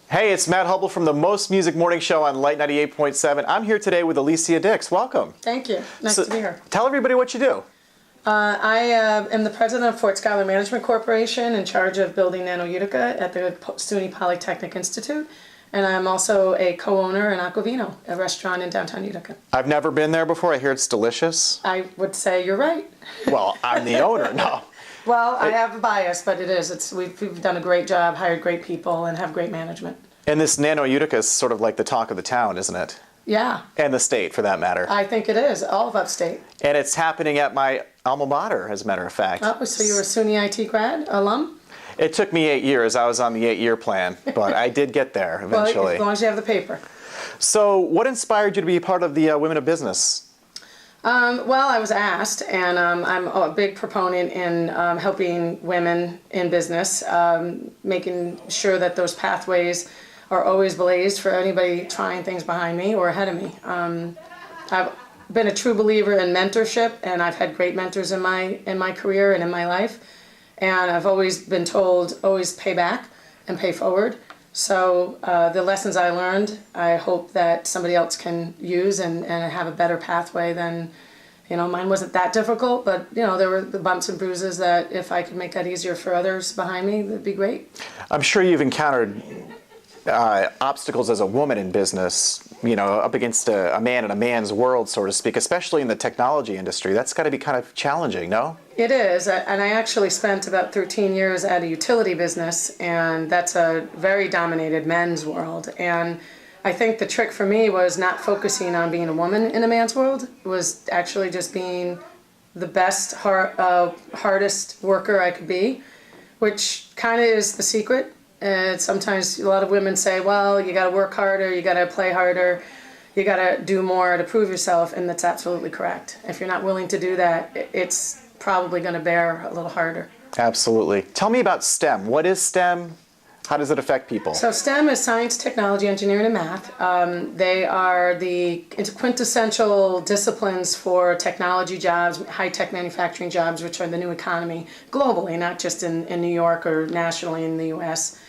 Hey, it's Matt Hubble from the Most Music Morning Show on Light 98.7. I'm here today with Alicia Dicks. Welcome. Thank you. Nice to be here. Tell everybody what you do. I am the president of Fort Schuyler Management Corporation, in charge of building Nano Utica at the SUNY Polytechnic Institute. And I'm also a co-owner in Aquavino, a restaurant in downtown Utica. I've never been there before. I hear it's delicious. I would say you're right. Well, I'm the owner. No. Well, I have a bias, but it is. We've done a great job, hired great people, and have great management. And this Nano Utica is sort of like the talk of the town, isn't it? Yeah. And the state, for that matter. I think it is, all of upstate. And it's happening at my alma mater, as a matter of fact. Oh, so you were a SUNY IT grad, alum? It took me 8 years. I was on the 8-year plan, but I did get there eventually. Well, as long as you have the paper. So what inspired you to be part of the Women of Business? Well, I was asked, and I'm a big proponent in helping women in business, making sure that those pathways are always blazed for anybody trying things behind me or ahead of me. I've been a true believer in mentorship, and I've had great mentors in my career and in my life. And I've always been told, always pay back and pay forward. So the lessons I learned, I hope that somebody else can use and have a better pathway than, mine wasn't that difficult, but, there were the bumps and bruises that if I could make that easier for others behind me, that'd be great. I'm sure you've encountered obstacles as a woman in business, up against a man in a man's world, so to speak, especially in the technology industry. That's got to be kind of challenging, no? It is, and I actually spent about 13 years at a utility business, and that's a very dominated men's world. And I think the trick for me was not focusing on being a woman in a man's world. It was actually just being the best, hardest worker I could be, which kind of is the secret. And sometimes a lot of women say, well, you got to work harder, you got to play harder, you got to do more to prove yourself, and that's absolutely correct. If you're not willing to do that, it's probably going to bear a little harder. Absolutely. Tell me about STEM. What is STEM? How does it affect people? So STEM is science, technology, engineering, and math. They are the quintessential disciplines for technology jobs, high-tech manufacturing jobs, which are the new economy globally, not just in New York or nationally in the U.S.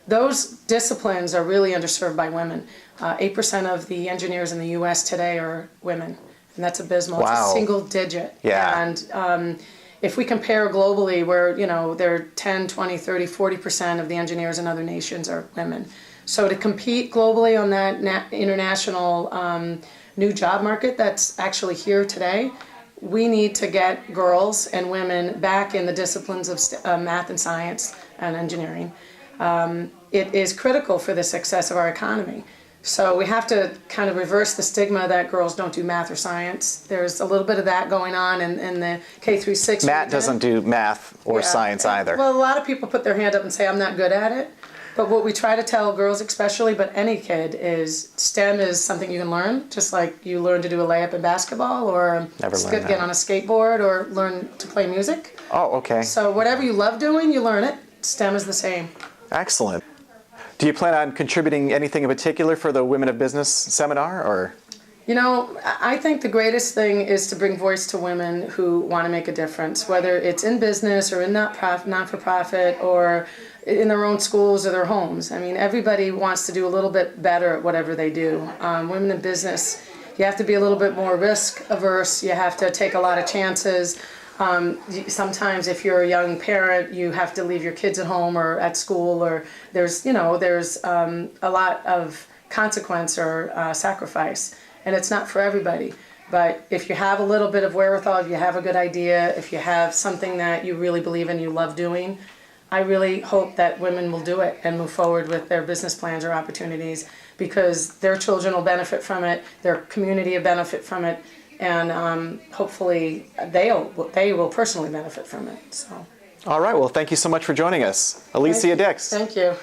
Those disciplines are really underserved by women. 8% of the engineers in the U.S. today are women, and that's abysmal. Wow. It's a single digit. Yeah. And if we compare globally, where there are 10, 20, 30, 40% of the engineers in other nations are women. So to compete globally on that international new job market that's actually here today, we need to get girls and women back in the disciplines of math and science and engineering. It is critical for the success of our economy. So we have to kind of reverse the stigma that girls don't do math or science. There's a little bit of that going on in the K through 6. Matt doesn't do math or science either. Well, a lot of people put their hand up and say, I'm not good at it. But what we try to tell girls especially, but any kid, is STEM is something you can learn, just like you learn to do a layup in basketball or get on a skateboard or learn to play music. Oh, okay. So whatever you love doing, you learn it. STEM is the same. Excellent. Do you plan on contributing anything in particular for the Women of Business seminar, or? I think the greatest thing is to bring voice to women who want to make a difference, whether it's in business or in not-for-profit or in their own schools or their homes. I mean, everybody wants to do a little bit better at whatever they do. Women in business, you have to be a little bit more risk-averse. You have to take a lot of chances. Sometimes if you're a young parent, you have to leave your kids at home or at school, or there's a lot of consequence or sacrifice, and it's not for everybody. But if you have a little bit of wherewithal, if you have a good idea, if you have something that you really believe in, you love doing, I really hope that women will do it and move forward with their business plans or opportunities, because their children will benefit from it, their community will benefit from it, and hopefully they will personally benefit from it. So. All right. Well, thank you so much for joining us. Alicia Dicks. Thank you.